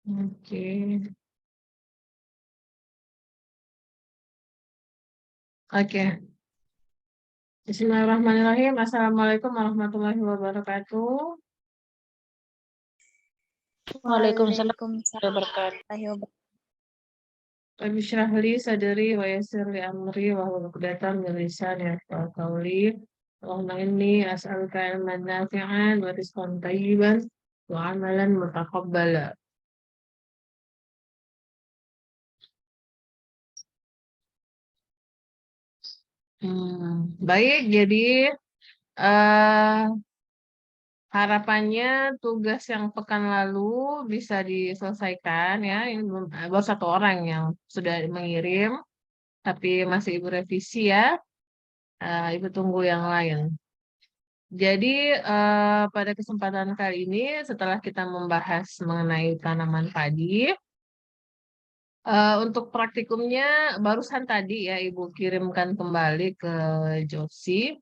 Oke. Oke. Bismillahirrahmanirrahim. Assalamualaikum warahmatullahi wabarakatuh. Waalaikumsalam Waalaikumsalam warahmatullahi wabarakatuh. warahmatullahi wabarakatuh. Rabbi shrah li sadri wa yassir li amri wa hlul 'uqdatam min lisani yafqahu qawli. Allahumma inni as'aluka ilman nafi'an wa rizqan thayyiban wa amalan mutaqabbala. Baik, jadi eh harapannya tugas yang pekan lalu bisa diselesaikan ya. Ini baru satu orang yang sudah mengirim, tapi masih Ibu revisi ya. Ibu tunggu yang lain. Jadi pada kesempatan kali ini setelah kita membahas mengenai tanaman padi, untuk praktikumnya barusan tadi ya Ibu kirimkan kembali ke Josi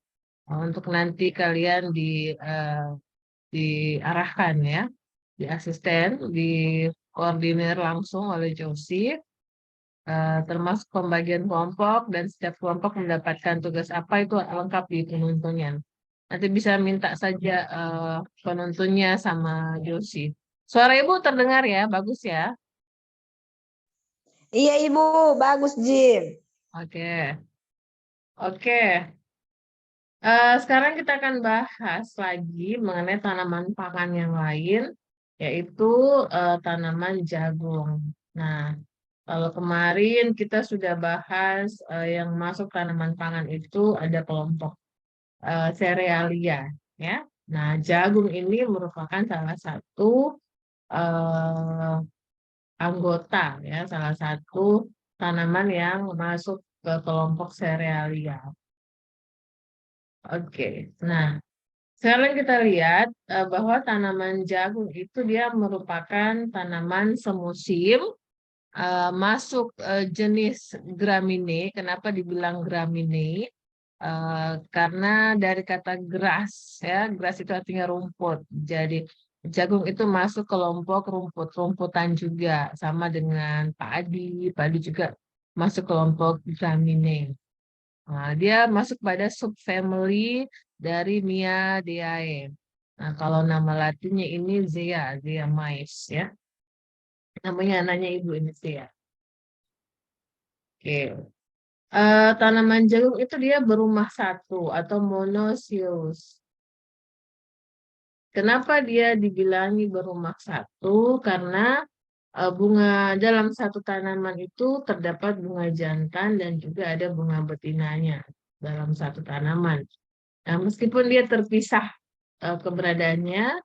untuk nanti kalian diarahkan ya, di asisten, di koordinir langsung oleh Josi, termasuk pembagian kelompok dan setiap kelompok mendapatkan tugas apa itu lengkap di penuntunnya. Nanti bisa minta saja penuntunnya sama Josi. Suara Ibu terdengar ya, bagus ya. Iya Ibu, bagus Jim. Oke, oke. Sekarang kita akan bahas lagi mengenai tanaman pangan yang lain, yaitu tanaman jagung. Nah, kalau kemarin kita sudah bahas yang masuk tanaman pangan itu ada kelompok serealia, ya. Nah, jagung ini merupakan salah satu eh, anggota, ya, salah satu tanaman yang masuk ke kelompok serealia. Oke, nah. Sekarang kita lihat bahwa tanaman jagung itu dia merupakan tanaman semusim, masuk jenis Gramineae. Kenapa dibilang Gramineae? Karena dari kata grass ya, grass itu artinya rumput. Jadi jagung itu masuk kelompok rumput-rumputan juga, sama dengan padi. Padi juga masuk kelompok Gramineae. Nah, dia masuk pada subfamily dari Myiadeae. Nah, kalau nama latinnya ini Zea mais ya. Namanya anaknya ibu ini Zea. Oke. Tanaman jagung itu dia berumah satu atau monoecious. Kenapa dia dibilangi berumah satu? Karena bunga dalam satu tanaman itu terdapat bunga jantan dan juga ada bunga betinanya dalam satu tanaman. Nah, meskipun dia terpisah keberadaannya,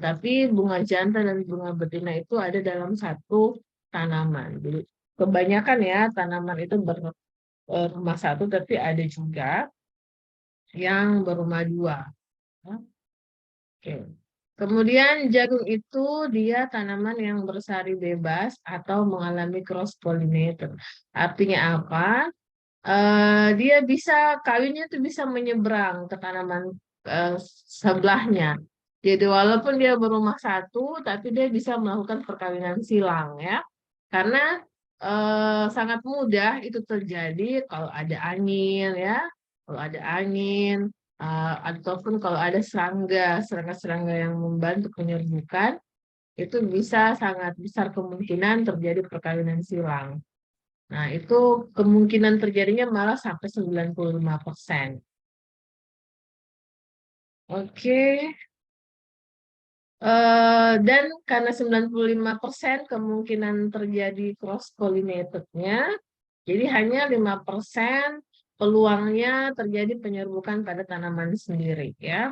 tapi bunga jantan dan bunga betina itu ada dalam satu tanaman. Jadi kebanyakan ya tanaman itu berumah satu, tapi ada juga yang berumah dua. Oke. Kemudian jagung itu dia tanaman yang bersari bebas atau mengalami cross pollinator. Artinya apa? Dia bisa kawinnya itu bisa menyeberang ke tanaman eh, sebelahnya. Jadi walaupun dia berumah satu, tapi dia bisa melakukan perkawinan silang ya. Karena sangat mudah itu terjadi kalau ada angin ya, kalau ada angin ataupun kalau ada serangga-serangga yang membantu penyerbukan, itu bisa sangat besar kemungkinan terjadi perkawinan silang. Nah, itu kemungkinan terjadinya malah sampai 95%. Oke. Dan karena 95% kemungkinan terjadi cross pollinated-nya, jadi hanya 5% peluangnya terjadi penyerbukan pada tanaman sendiri ya.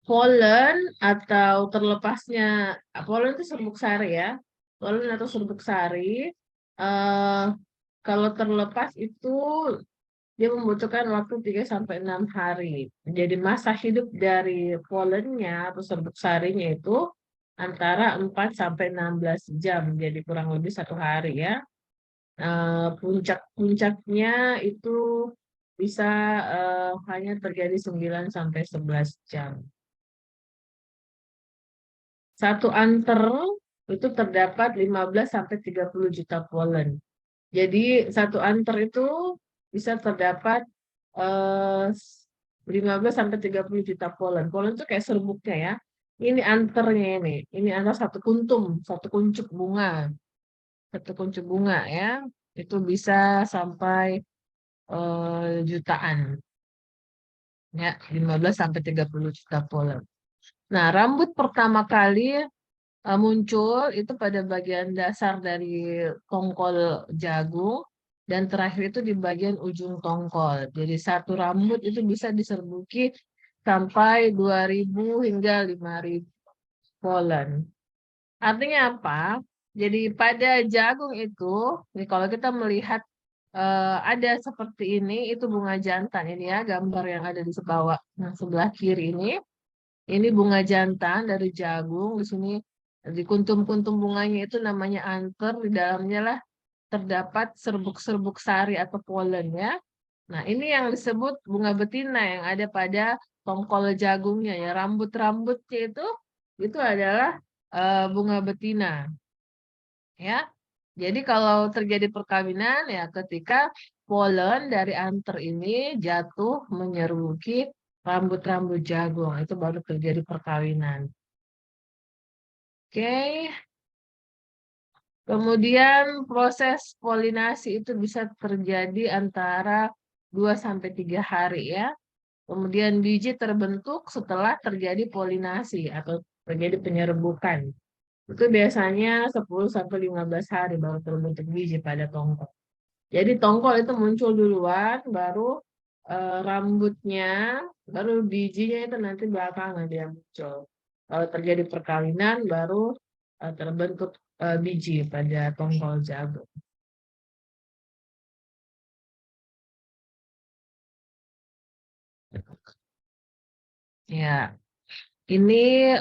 Pollen atau terlepasnya pollen itu serbuk sari ya. Pollen atau serbuk sari eh, kalau terlepas itu dia membutuhkan waktu 3 sampai 6 hari. Jadi masa hidup dari polennya atau serbuk sarinya itu antara 4 sampai 16 jam. Jadi kurang lebih 1 hari ya. Puncak-puncaknya itu bisa hanya terjadi 9 sampai 11 jam. Satu anter itu terdapat 15 sampai 30 juta polen. Jadi satu anter itu bisa terdapat 15 sampai 30 juta polen. Polen itu kayak serbuknya ya. Ini anternya ini. Ini antar satu kuntum, satu kuncup bunga. Satu kuncup bunga ya. Itu bisa sampai jutaan. Ya, 15 sampai 30 juta polen. Nah, rambut pertama kali muncul itu pada bagian dasar dari tongkol jagung dan terakhir itu di bagian ujung tongkol. Jadi satu rambut itu bisa diserbuki sampai 2.000 hingga 5.000 polen. Artinya apa? Jadi pada jagung itu, nih kalau kita melihat ada seperti ini, itu bunga jantan ini ya, gambar yang ada di bawah, nah sebelah kiri ini bunga jantan dari jagung. Di sini di kuntum-kuntum bunganya itu namanya anter, di dalamnya lah terdapat serbuk-serbuk sari atau polen ya. Nah, ini yang disebut bunga betina yang ada pada tongkol jagungnya ya. Rambut-rambutnya itu adalah bunga betina ya. Jadi kalau terjadi perkawinan ya ketika polen dari anter ini jatuh menyeruki rambut-rambut jagung, itu baru terjadi perkawinan. Oke. Kemudian proses polinasi itu bisa terjadi antara 2 sampai 3 hari ya. Kemudian biji terbentuk setelah terjadi polinasi atau terjadi penyerbukan. Itu biasanya 10 sampai 15 hari baru terbentuk biji pada tongkol. Jadi tongkol itu muncul duluan, baru rambutnya, baru bijinya itu nanti belakangan dia muncul. Kalau terjadi perkawinan, baru terbentuk biji pada tongkol jagung. Ya, ini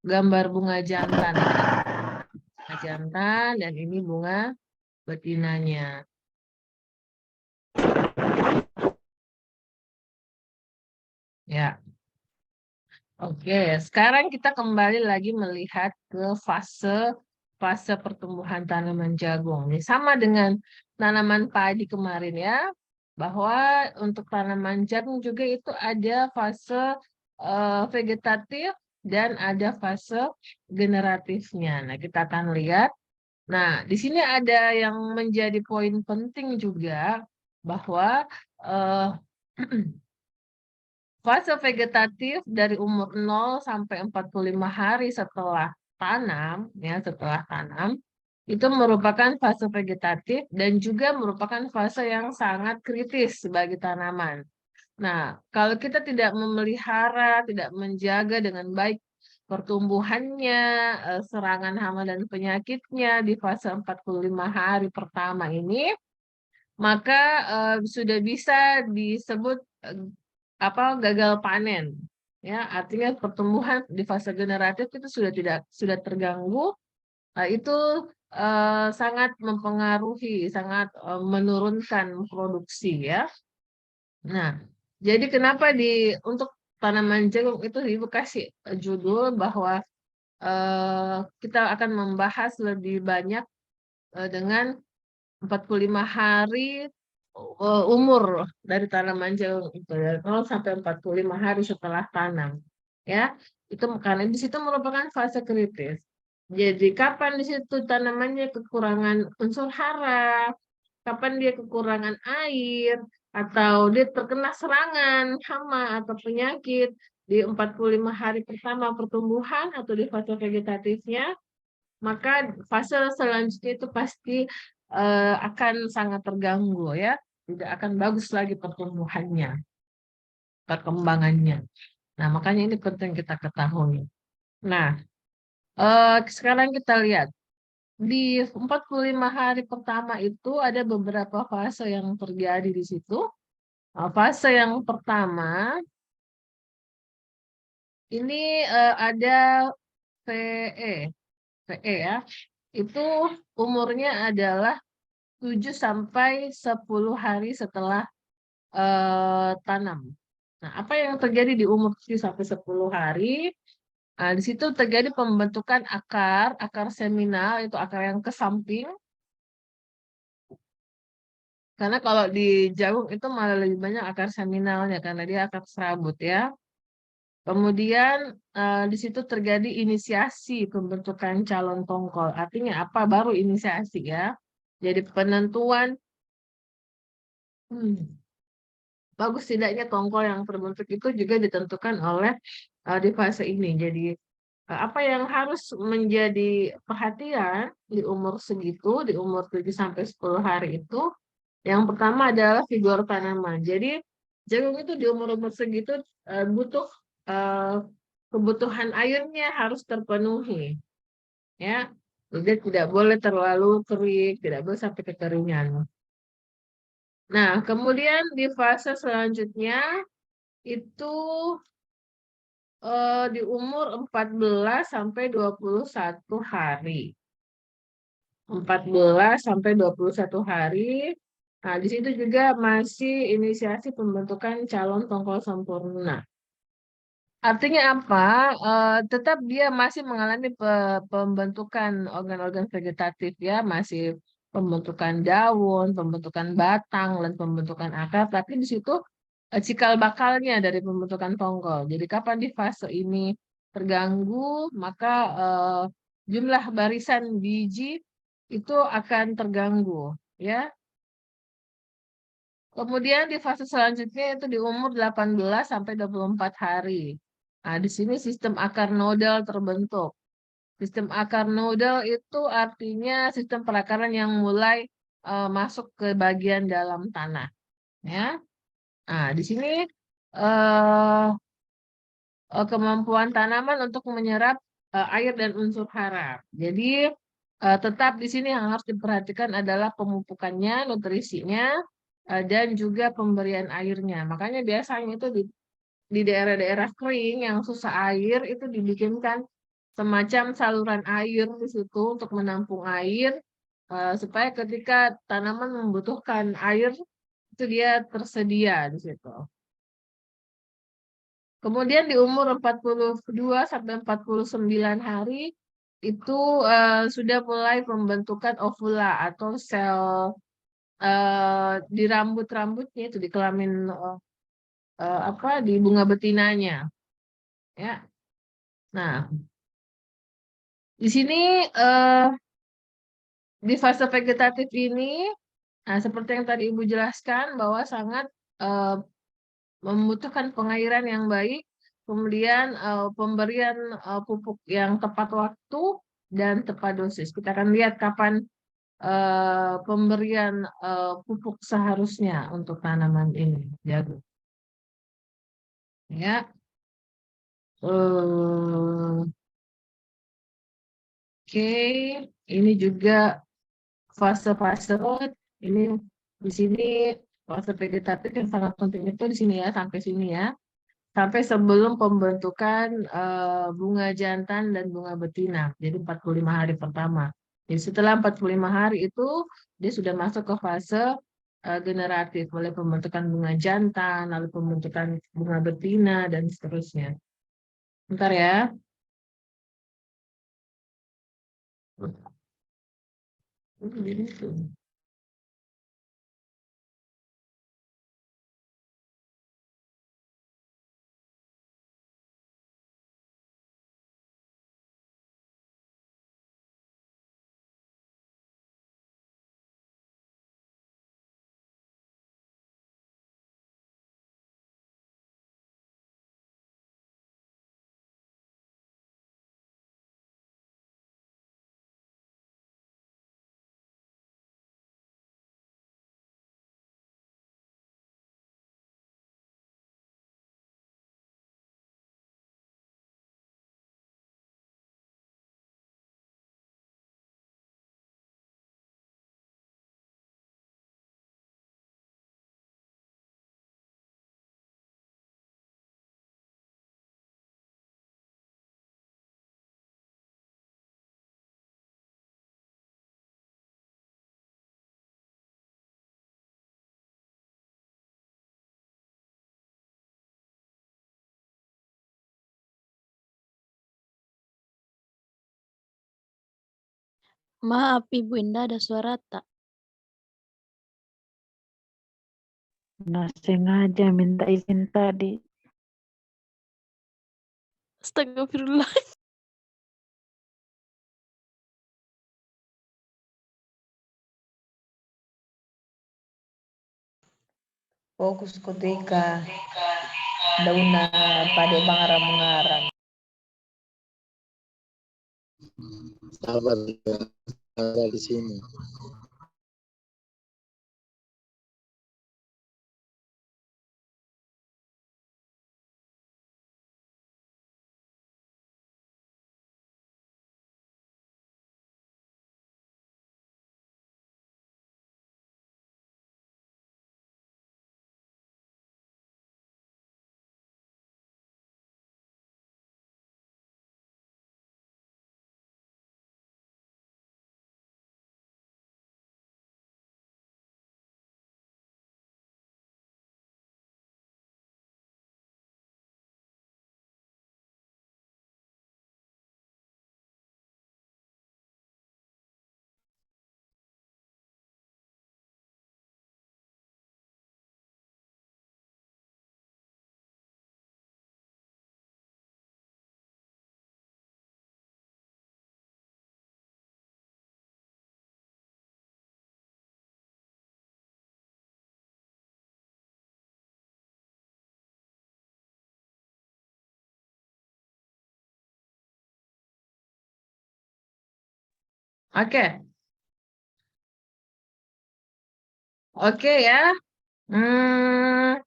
gambar bunga jantan ya. Bunga jantan dan ini bunga betinanya. Ya. Oke, sekarang kita kembali lagi melihat ke fase pertumbuhan tanaman jagung. Ini sama dengan tanaman padi kemarin ya, bahwa untuk tanaman jagung juga itu ada fase vegetatif dan ada fase generatifnya. Nah, kita akan lihat. Nah, di sini ada yang menjadi poin penting juga bahwa eh, fase vegetatif dari umur 0 sampai 45 hari setelah tanam, ya, setelah tanam, itu merupakan fase vegetatif dan juga merupakan fase yang sangat kritis bagi tanaman. Nah, kalau kita tidak memelihara, tidak menjaga dengan baik pertumbuhannya, serangan hama dan penyakitnya di fase 45 hari pertama ini, maka sudah bisa disebut gagal panen. Ya, artinya pertumbuhan di fase generatif itu sudah terganggu. Itu sangat mempengaruhi, sangat menurunkan produksi ya. Nah, jadi kenapa untuk tanaman jagung itu ibu kasih judul bahwa kita akan membahas lebih banyak dengan 45 hari umur dari tanaman jagung itu dari 0 sampai 45 hari setelah tanam. Ya, itu karena di situ merupakan fase kritis. Jadi kapan di situ tanamannya kekurangan unsur hara, kapan dia kekurangan air, atau dia terkena serangan hama atau penyakit di 45 hari pertama pertumbuhan atau di fase vegetatifnya, maka fase selanjutnya itu pasti akan sangat terganggu ya, tidak akan bagus lagi pertumbuhannya, perkembangannya. Nah, makanya ini penting kita ketahui. Nah, sekarang kita lihat di 45 hari pertama itu ada beberapa fase yang terjadi di situ. Fase yang pertama ini ada VE ya. Itu umurnya adalah 7 sampai 10 hari setelah tanam. Nah, apa yang terjadi di umur 7 sampai 10 hari? Nah, di situ terjadi pembentukan akar seminal, itu akar yang ke samping. Karena kalau di jagung itu malah lebih banyak akar seminalnya, karena dia akar serabut ya. Kemudian di situ terjadi inisiasi pembentukan calon tongkol. Artinya apa? Baru inisiasi ya. Jadi penentuan bagus tidaknya tongkol yang terbentuk itu juga ditentukan oleh di fase ini. Jadi apa yang harus menjadi perhatian di umur segitu, di umur 7 sampai 10 hari itu, yang pertama adalah vigor tanaman. Jadi jagung itu di umur-umur segitu butuh eh, kebutuhan airnya harus terpenuhi, ya. Jadi tidak boleh terlalu kering, tidak boleh sampai kekeringan. Nah, kemudian di fase selanjutnya itu di umur 14 sampai 21 hari. 14 sampai 21 hari. Nah, di situ juga masih inisiasi pembentukan calon tongkol sempurna. Artinya apa? Tetap dia masih mengalami pembentukan organ-organ vegetatif ya, masih pembentukan daun, pembentukan batang, dan pembentukan akar, tapi di situ cikal bakalnya dari pembentukan tongkol. Jadi kapan di fase ini terganggu, maka jumlah barisan biji itu akan terganggu, ya. Kemudian di fase selanjutnya itu di umur 18 sampai 24 hari. Nah, di sini sistem akar nodal terbentuk. Sistem akar nodal itu artinya sistem perakaran yang mulai masuk ke bagian dalam tanah, ya. Nah, di sini eh, kemampuan tanaman untuk menyerap air dan unsur hara. Jadi tetap di sini yang harus diperhatikan adalah pemupukannya, nutrisinya, dan juga pemberian airnya. Makanya biasanya itu di daerah-daerah kering yang susah air itu dibikinkan semacam saluran air di situ untuk menampung air supaya ketika tanaman membutuhkan air itu dia tersedia di situ. Kemudian di umur 42 sampai 49 hari itu sudah mulai pembentukan ovula atau sel di rambut-rambutnya itu di kelamin apa di bunga betinanya, ya. Nah, di sini di fase vegetatif ini, nah seperti yang tadi Ibu jelaskan bahwa sangat eh, membutuhkan pengairan yang baik, kemudian pemberian pupuk yang tepat waktu dan tepat dosis. Kita akan lihat kapan pemberian pupuk seharusnya untuk tanaman ini. Jagung. Ya. Oke, ini juga fase-fase ini di sini fase vegetatif yang sangat penting itu di sini ya, sampai sini ya. Sampai sebelum pembentukan bunga jantan dan bunga betina. Jadi 45 hari pertama. Jadi setelah 45 hari itu dia sudah masuk ke fase generatif, mulai pembentukan bunga jantan, lalu pembentukan bunga betina dan seterusnya. Bentar ya. Maaf Ibu Indah, ada suara tak? Nggak sengaja minta izin tadi. Astagfirullah. Fokus ketika dauna pada bangaran mengaran. Sabar ya, ada di sini. Oke. Oke ya. Hmm,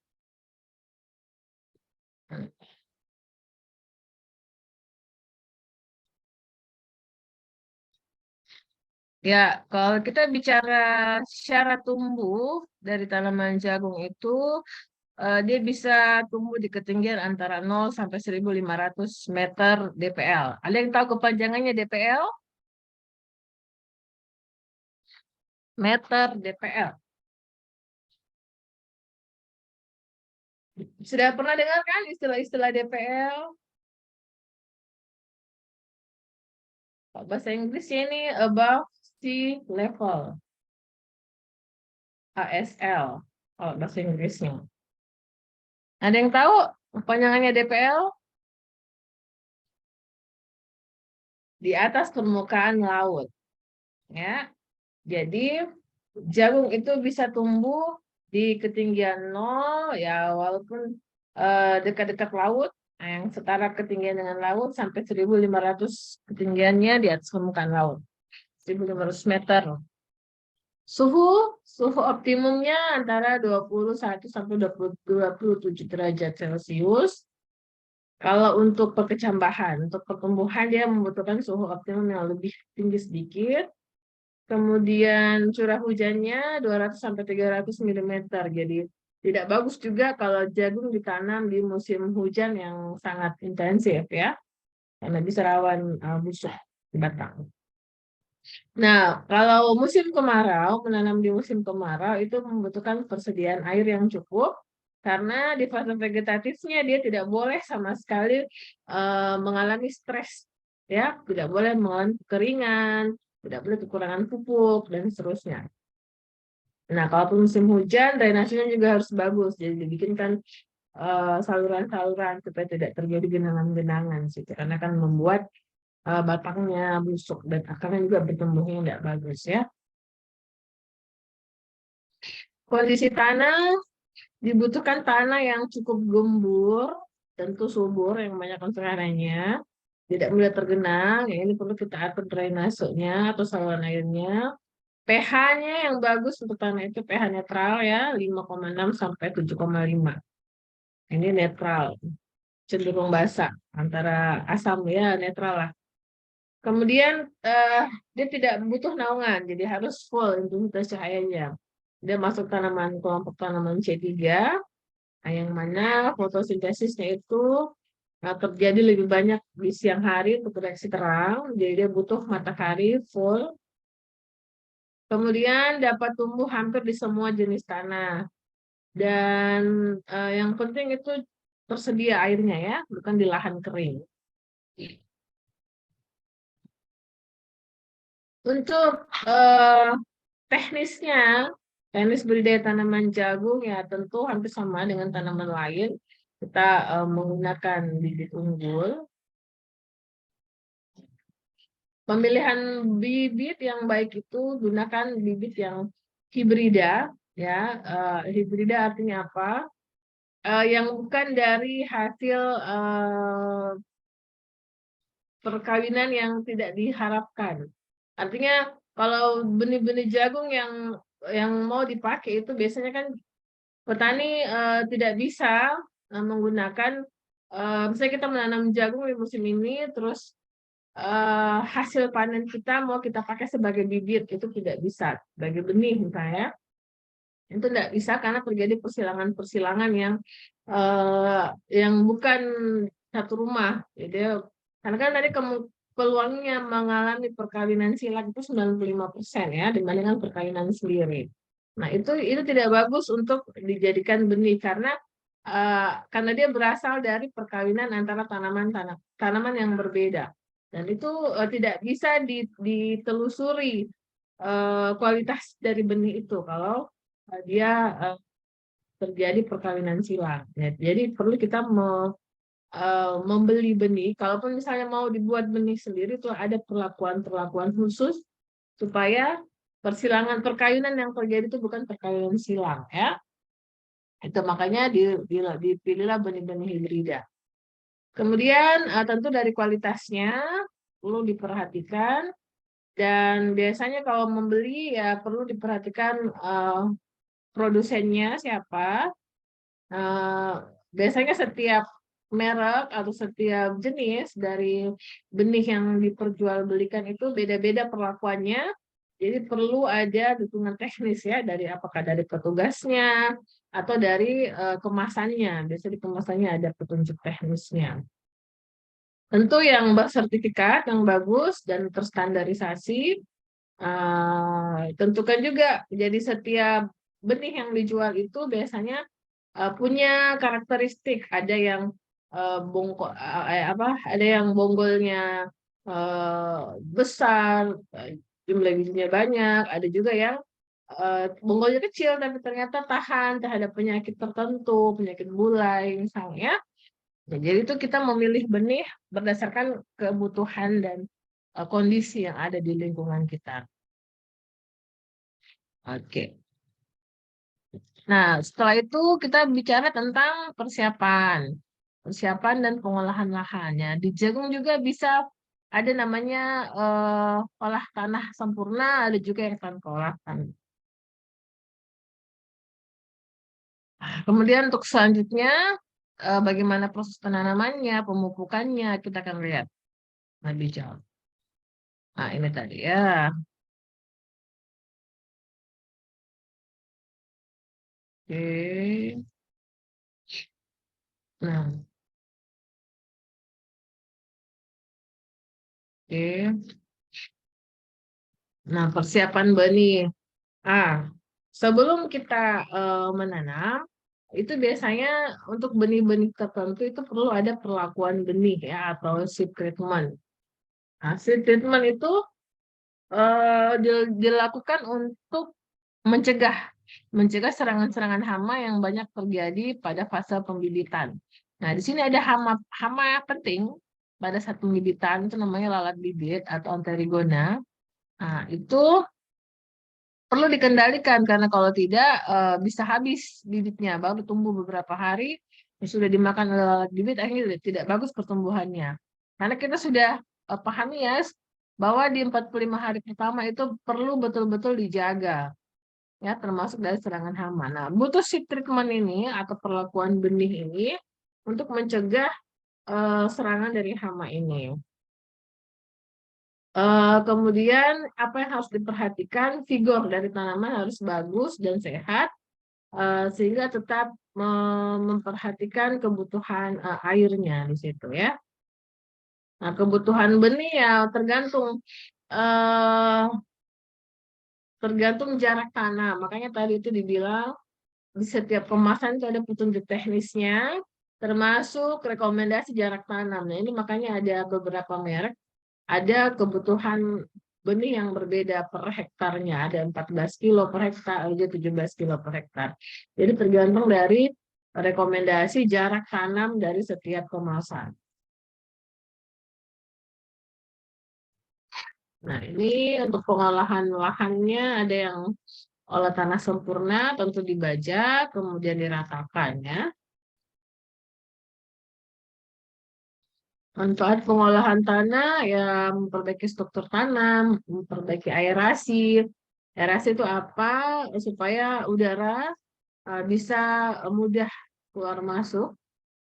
ya, kalau kita bicara secara tumbuh dari tanaman jagung itu, dia bisa tumbuh di ketinggian antara 0 sampai 1.500 meter DPL. Ada yang tahu kepanjangannya DPL? Meter DPL. Sudah pernah dengar kan istilah-istilah DPL? Bahasa Inggrisnya ini above sea level. ASL. Kalau bahasa Inggrisnya. Ada yang tahu kepanjangannya DPL? Di atas permukaan laut. Ya. Jadi jagung itu bisa tumbuh di ketinggian 0 ya walaupun dekat-dekat laut yang setara ketinggian dengan laut sampai 1.500 ketinggiannya di atas permukaan laut. 1.500 meter. Suhu optimumnya antara 21 sampai 27 derajat Celcius. Kalau untuk perkecambahan, untuk pertumbuhan dia membutuhkan suhu optimum yang lebih tinggi sedikit. Kemudian curah hujannya 200 sampai 300 mm. Jadi tidak bagus juga kalau jagung ditanam di musim hujan yang sangat intensif ya. Karena bisa rawan busuk di batang. Nah, kalau musim kemarau, menanam di musim kemarau itu membutuhkan persediaan air yang cukup karena di fase vegetatifnya dia tidak boleh sama sekali mengalami stres, ya, tidak boleh mengalami kekeringan, tidak boleh kekurangan pupuk dan seterusnya. Nah, kalau musim hujan, drainasenya juga harus bagus, jadi dibikinkan saluran-saluran supaya tidak terjadi genangan-genangan, karena akan membuat batangnya busuk dan akarnya juga bertumbuhnya tidak bagus ya. Kondisi tanah dibutuhkan tanah yang cukup gembur, tentu subur yang banyak konsentrasinya, tidak mudah tergenang. Ya, ini perlu kita atur drainasenya atau saluran airnya. pH-nya yang bagus untuk tanah itu pH netral ya, 5,6 sampai 7,5. Ini netral, cenderung basah, antara asam ya netral lah. Kemudian dia tidak butuh naungan, jadi harus full intensitas cahayanya. Dia masuk kelompok tanaman C3, yang mana fotosintesisnya itu terjadi lebih banyak di siang hari untuk reaksi terang, jadi dia butuh matahari full. Kemudian dapat tumbuh hampir di semua jenis tanah. Dan yang penting itu tersedia airnya ya, bukan di lahan kering. Untuk teknisnya, teknis budidaya tanaman jagung ya tentu hampir sama dengan tanaman lain. Kita menggunakan bibit unggul. Pemilihan bibit yang baik itu gunakan bibit yang hibrida, ya. Hibrida artinya apa? Yang bukan dari hasil perkawinan yang tidak diharapkan. Artinya kalau benih-benih jagung yang mau dipakai itu biasanya kan petani tidak bisa menggunakan misalnya kita menanam jagung di musim ini terus hasil panen kita mau kita pakai sebagai bibit itu tidak bisa sebagai benih misalnya itu tidak bisa karena terjadi persilangan-persilangan yang bukan satu rumah. Jadi karena kan tadi peluangnya mengalami perkawinan silang itu 95% ya dibandingkan perkawinan sendiri. Nah, itu tidak bagus untuk dijadikan benih karena dia berasal dari perkawinan antara tanaman yang berbeda. Dan itu tidak bisa ditelusuri kualitas dari benih itu kalau dia terjadi perkawinan silang. Jadi perlu kita membeli benih, kalaupun misalnya mau dibuat benih sendiri itu ada perlakuan khusus supaya perkawinan yang terjadi itu bukan perkawinan silang ya. Itu makanya dipilihlah benih-benih hibrida. Kemudian tentu dari kualitasnya perlu diperhatikan dan biasanya kalau membeli ya perlu diperhatikan produsennya siapa. Biasanya setiap merek atau setiap jenis dari benih yang diperjualbelikan itu beda-beda perlakuannya. Jadi perlu ada dukungan teknis ya apakah dari petugasnya atau dari kemasannya. Biasanya di kemasannya ada petunjuk teknisnya. Tentu yang bersertifikat yang bagus dan terstandarisasi. Tentukan juga jadi setiap benih yang dijual itu biasanya punya karakteristik, ada yang ada yang bonggolnya besar, jumlah bijinya banyak, ada juga yang bonggolnya kecil tapi ternyata tahan terhadap penyakit tertentu, penyakit bulai misalnya. Jadi itu kita memilih benih berdasarkan kebutuhan dan kondisi yang ada di lingkungan kita. Oke. Nah, setelah itu kita bicara tentang persiapan dan pengolahan lahannya. Di jagung juga bisa ada namanya olah tanah sempurna, ada juga yang tanpa olah tanah. Kemudian untuk selanjutnya bagaimana proses penanamannya, pemupukannya, kita akan lihat lebih jauh. Nah, ini tadi ya. Oke. Nah. Oke. Nah, persiapan benih. Sebelum kita menanam, itu biasanya untuk benih-benih tertentu itu perlu ada perlakuan benih ya atau seed treatment. Nah, seed treatment itu dilakukan untuk mencegah serangan-serangan hama yang banyak terjadi pada fase pembibitan. Nah, di sini ada hama penting pada saat pembibitan itu namanya lalat bibit atau Anterigona. Nah, itu perlu dikendalikan karena kalau tidak bisa habis bibitnya, baru tumbuh beberapa hari sudah dimakan oleh lalat bibit akhirnya tidak bagus pertumbuhannya. Karena kita sudah pahami ya bahwa di 45 hari pertama itu perlu betul-betul dijaga ya termasuk dari serangan hama. Nah, butuh seed treatment ini atau perlakuan benih ini untuk mencegah serangan dari hama ini. Kemudian apa yang harus diperhatikan, vigor dari tanaman harus bagus dan sehat sehingga tetap memperhatikan kebutuhan airnya di situ ya. Nah, kebutuhan benih ya tergantung jarak tanam. Makanya tadi itu dibilang di setiap kemasan itu ada petunjuk teknisnya termasuk rekomendasi jarak tanam. Nah, ini makanya ada beberapa merek ada kebutuhan benih yang berbeda per hektarnya. Ada 14 kilo per hektar, ada 17 kilo per hektar. Jadi tergantung dari rekomendasi jarak tanam dari setiap kemasan. Nah, ini untuk pengolahan lahannya ada yang olah tanah sempurna, tentu dibajak, kemudian diratakan ya. Manfaat pengolahan tanah ya memperbaiki struktur tanam, memperbaiki aerasi. Aerasi itu apa? Supaya udara bisa mudah keluar masuk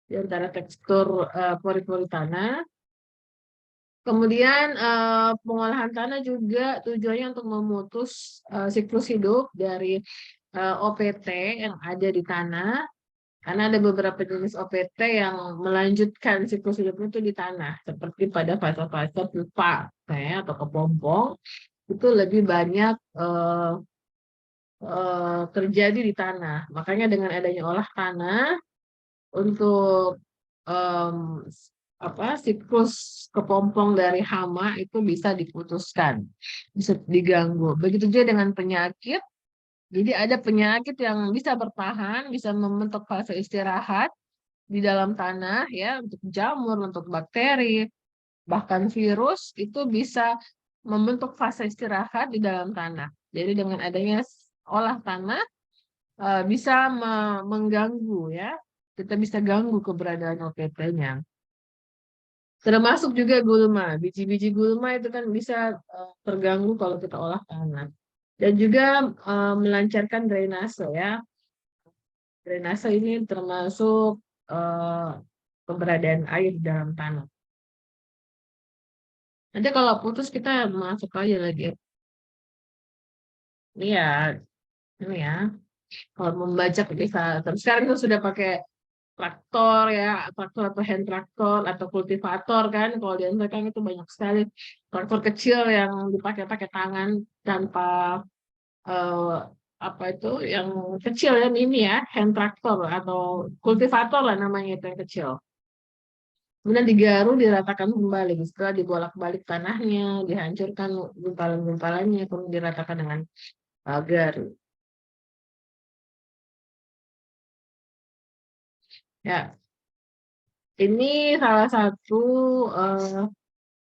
di antara tekstur pori-pori tanah. Kemudian pengolahan tanah juga tujuannya untuk memutus siklus hidup dari OPT yang ada di tanah. Karena ada beberapa jenis OPT yang melanjutkan siklus hidupnya itu di tanah. Seperti pada fase-fase pupa atau kepompong, itu lebih banyak terjadi di tanah. Makanya dengan adanya olah tanah, untuk siklus kepompong dari hama itu bisa diputuskan, bisa diganggu. Begitu juga dengan penyakit. Jadi ada penyakit yang bisa bertahan, bisa membentuk fase istirahat di dalam tanah ya, untuk jamur, untuk bakteri, bahkan virus itu bisa membentuk fase istirahat di dalam tanah. Jadi dengan adanya olah tanah bisa mengganggu ya. Kita bisa ganggu keberadaan OPT-nya. Termasuk juga gulma. Biji-biji gulma itu kan bisa terganggu kalau kita olah tanah. Dan juga melancarkan drainase ya. Drainase ini termasuk keberadaan air dalam tanah. Nanti kalau putus kita masuk aja lagi. Ini ya. Kalau membajak bisa. Terus sekarang itu sudah pakai traktor ya, traktor atau hand traktor atau kultivator kan. Kalau di Indonesia kan itu banyak sekali traktor kecil yang dipakai tangan tanpa yang kecil ya, ini ya, hand traktor atau kultivator lah namanya itu yang kecil. Kemudian digaruk, diratakan kembali. Setelah dibolak-balik tanahnya, dihancurkan gumpalan-gumpalannya, kemudian diratakan dengan garuk. Ya, ini salah satu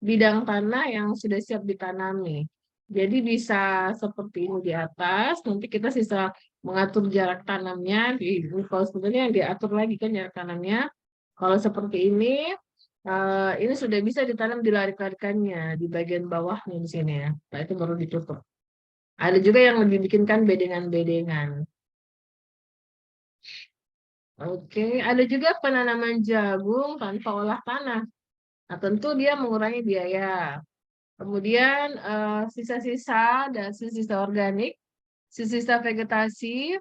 bidang tanah yang sudah siap ditanami. Jadi bisa seperti ini di atas, nanti kita sisa mengatur jarak tanamnya. Kalau sebenarnya yang diatur lagi kan jarak tanamnya. Kalau seperti ini sudah bisa ditanam di larik-larikannya, di bagian bawahnya di sini ya. Nah, itu baru ditutup. Ada juga yang dibikinkan bedengan-bedengan. Oke, ada juga penanaman jagung tanpa olah tanah. Nah, tentu dia mengurangi biaya. Kemudian sisa-sisa dan sisa organik, sisa vegetasi,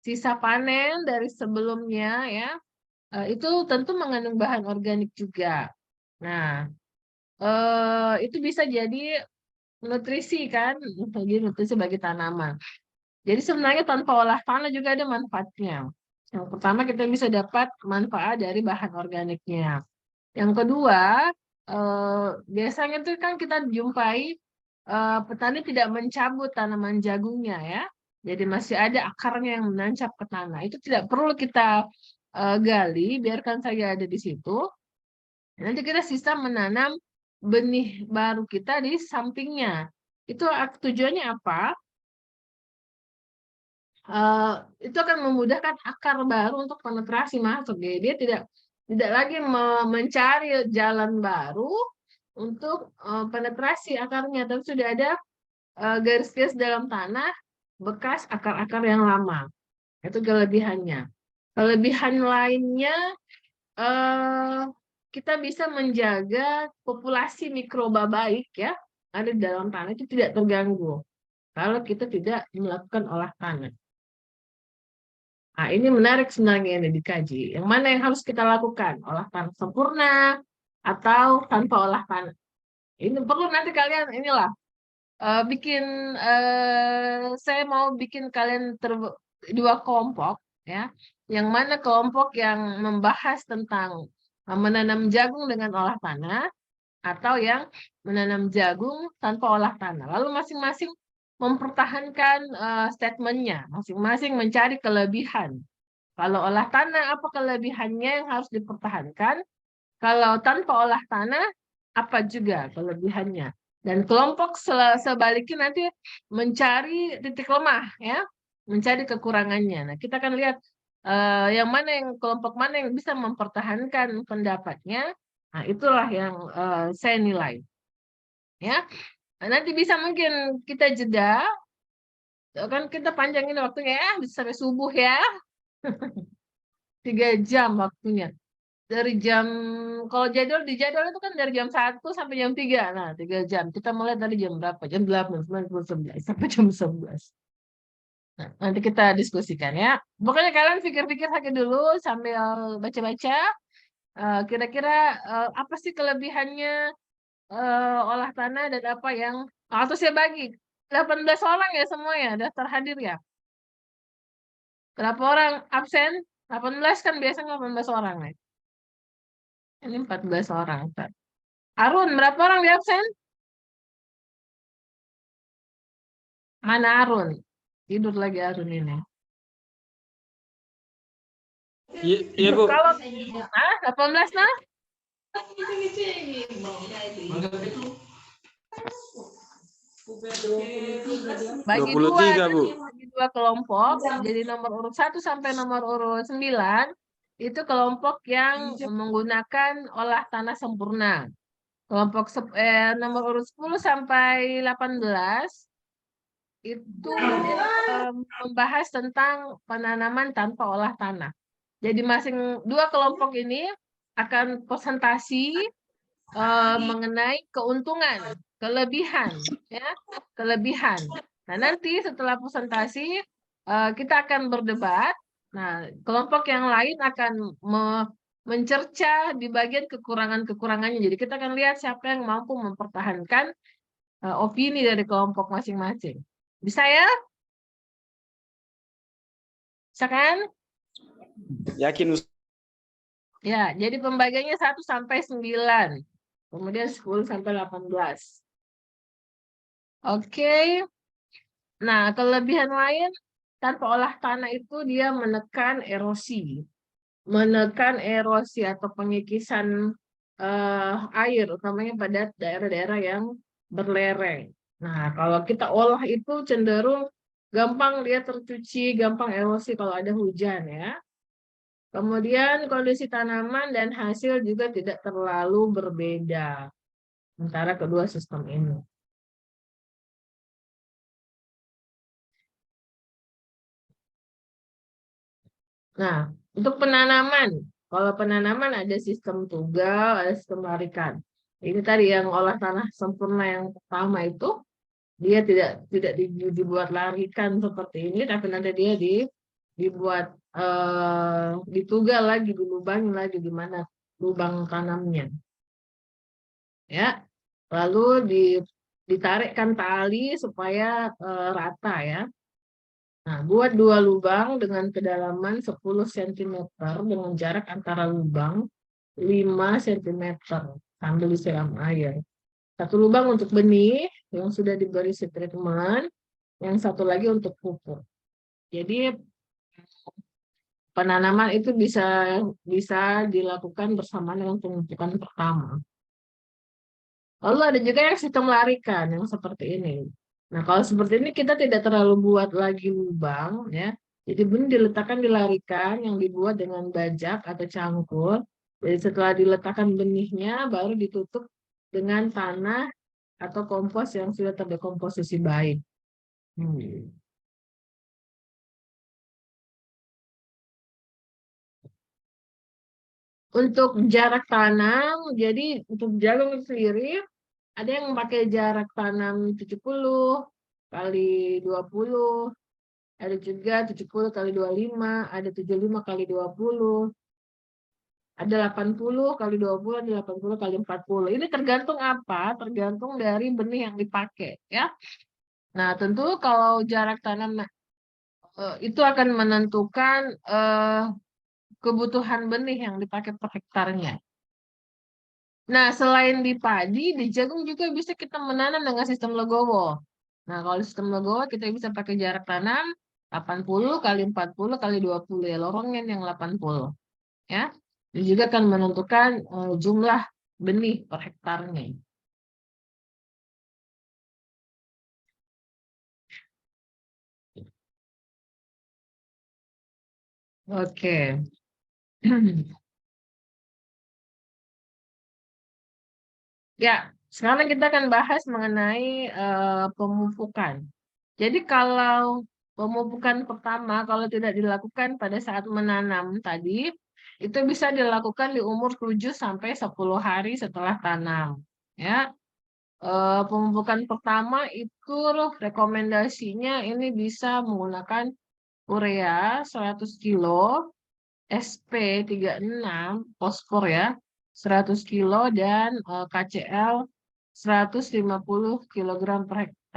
sisa panen dari sebelumnya ya, itu tentu mengandung bahan organik juga. Nah, itu bisa jadi nutrisi kan, jadi nutrisi bagi tanaman. Jadi sebenarnya tanpa olah tanah juga ada manfaatnya. Yang pertama kita bisa dapat manfaat dari bahan organiknya. Yang kedua, biasanya itu kan kita jumpai petani tidak mencabut tanaman jagungnya ya. Jadi masih ada akarnya yang menancap ke tanah. Itu tidak perlu kita gali, biarkan saja ada di situ. Nanti kita sisa menanam benih baru kita di sampingnya. Itu tujuannya apa? Itu akan memudahkan akar baru untuk penetrasi masuk. Jadi dia tidak lagi mencari jalan baru untuk penetrasi akarnya, tapi sudah ada garis-garis dalam tanah bekas akar-akar yang lama. Itu kelebihannya. Kelebihan lainnya kita bisa menjaga populasi mikroba baik ya ada di dalam tanah itu tidak terganggu kalau kita tidak melakukan olah tanah. Nah, ini menarik sebenarnya ini dikaji. Yang mana yang harus kita lakukan? Olah tanah sempurna atau tanpa olah tanah? Ini perlu nanti kalian inilah saya mau bikin kalian dua kelompok ya. Yang mana kelompok yang membahas tentang menanam jagung dengan olah tanah atau yang menanam jagung tanpa olah tanah. Lalu masing-masing mempertahankan statementnya, masing-masing mencari kelebihan. Kalau olah tanah, apa kelebihannya yang harus dipertahankan? Kalau tanpa olah tanah, apa juga kelebihannya? Dan kelompok sebaliknya nanti mencari titik lemah, ya, mencari kekurangannya. Nah, kita akan lihat kelompok mana yang bisa mempertahankan pendapatnya. Nah, itulah yang saya nilai. Ya, nanti bisa mungkin kita jeda, kan kita panjangin waktunya ya, bisa sampai subuh ya. 3 jam waktunya. Dari jam, kalau di jadwal itu kan dari jam 1 sampai jam 3. Nah, 3 jam. Kita mulai dari jam berapa? Jam 8, 9, 11, sampai jam 11. Nah, nanti kita diskusikan ya. Pokoknya kalian pikir-pikir saja dulu sambil baca-baca. Kira-kira apa sih kelebihannya olah tanah dan apa yang atau saya bagi 18 orang ya semua ya daftar hadir ya. Berapa orang absen? 18 kan biasanya 18 orang ya. Ini 14 orang. Arun, berapa orang di absen? Mana Arun? Tidur lagi Arun ini. Iya, Bu. Kalau 18 nah? Bagi 23, Bu. bagi 2 kelompok, jadi nomor urut 1 sampai nomor urut 9 itu kelompok yang menggunakan olah tanah sempurna. Kelompok nomor urut 10 sampai 18 itu membahas tentang penanaman tanpa olah tanah. Jadi 2 kelompok ini akan presentasi mengenai keuntungan, kelebihan, ya, kelebihan. Nah, nanti setelah presentasi kita akan berdebat. Nah, kelompok yang lain akan mencerca di bagian kekurangan-kekurangannya. Jadi kita akan lihat siapa yang mampu mempertahankan opini dari kelompok masing-masing. Bisa ya? Bisa kan? Yakin, Ustaz? Ya, jadi pembagiannya 1 sampai 9. Kemudian 10 sampai 18. Oke. Nah, kelebihan lain tanpa olah tanah itu dia menekan erosi. Menekan erosi atau pengikisan air, utamanya pada daerah-daerah yang berlereng. Nah, kalau kita olah itu cenderung gampang dia tercuci, gampang erosi kalau ada hujan ya. Kemudian kondisi tanaman dan hasil juga tidak terlalu berbeda antara kedua sistem ini. Nah, untuk penanaman, kalau penanaman ada sistem tugal, ada sistem larikan. Ini tadi yang olah tanah sempurna yang pertama itu, dia tidak dibuat larikan seperti ini, tapi nanti dia dibuat ditugal lagi, dilubangin lagi di mana lubang tanamnya. Ya, lalu ditarikkan tali supaya rata ya. Nah, buat 2 lubang dengan kedalaman 10 cm dengan jarak antara lubang 5 cm sambil disiram air. 1 lubang untuk benih yang sudah diberi treatment, yang satu lagi untuk pupuk. Jadi penanaman itu bisa dilakukan bersama dengan pemupukan pertama. Lalu ada juga yang sistem larikan yang seperti ini. Nah, kalau seperti ini kita tidak terlalu buat lagi lubang ya. Jadi benih diletakkan dilarikan yang dibuat dengan bajak atau cangkul. Jadi setelah diletakkan benihnya baru ditutup dengan tanah atau kompos yang sudah terdekomposisi baik. Untuk jarak tanam, jadi untuk jagung sendiri ada yang pakai jarak tanam 70 kali 20, ada juga 70 kali 25, ada 75 kali 20, ada 80 kali 20, ada 80 kali 40. Ini tergantung apa? Tergantung dari benih yang dipakai ya. Nah, tentu kalau jarak tanam itu akan menentukan kebutuhan benih yang dipakai per hektarnya. Nah, selain di padi, di jagung juga bisa kita menanam dengan sistem legowo. Nah, kalau sistem legowo kita bisa pakai jarak tanam 80 kali 40 kali 20 ya, lorongin yang 80 ya. Dan juga akan menentukan jumlah benih per hektarnya. Oke. Ya, sekarang kita akan bahas mengenai pemupukan. Jadi kalau pemupukan pertama kalau tidak dilakukan pada saat menanam tadi, itu bisa dilakukan di umur 7 sampai 10 hari setelah tanam. Ya. Pemupukan pertama itu rekomendasinya ini bisa menggunakan urea 100 kilo, SP36 fosfor ya, 100 kilo dan KCl 150 kg per hektar.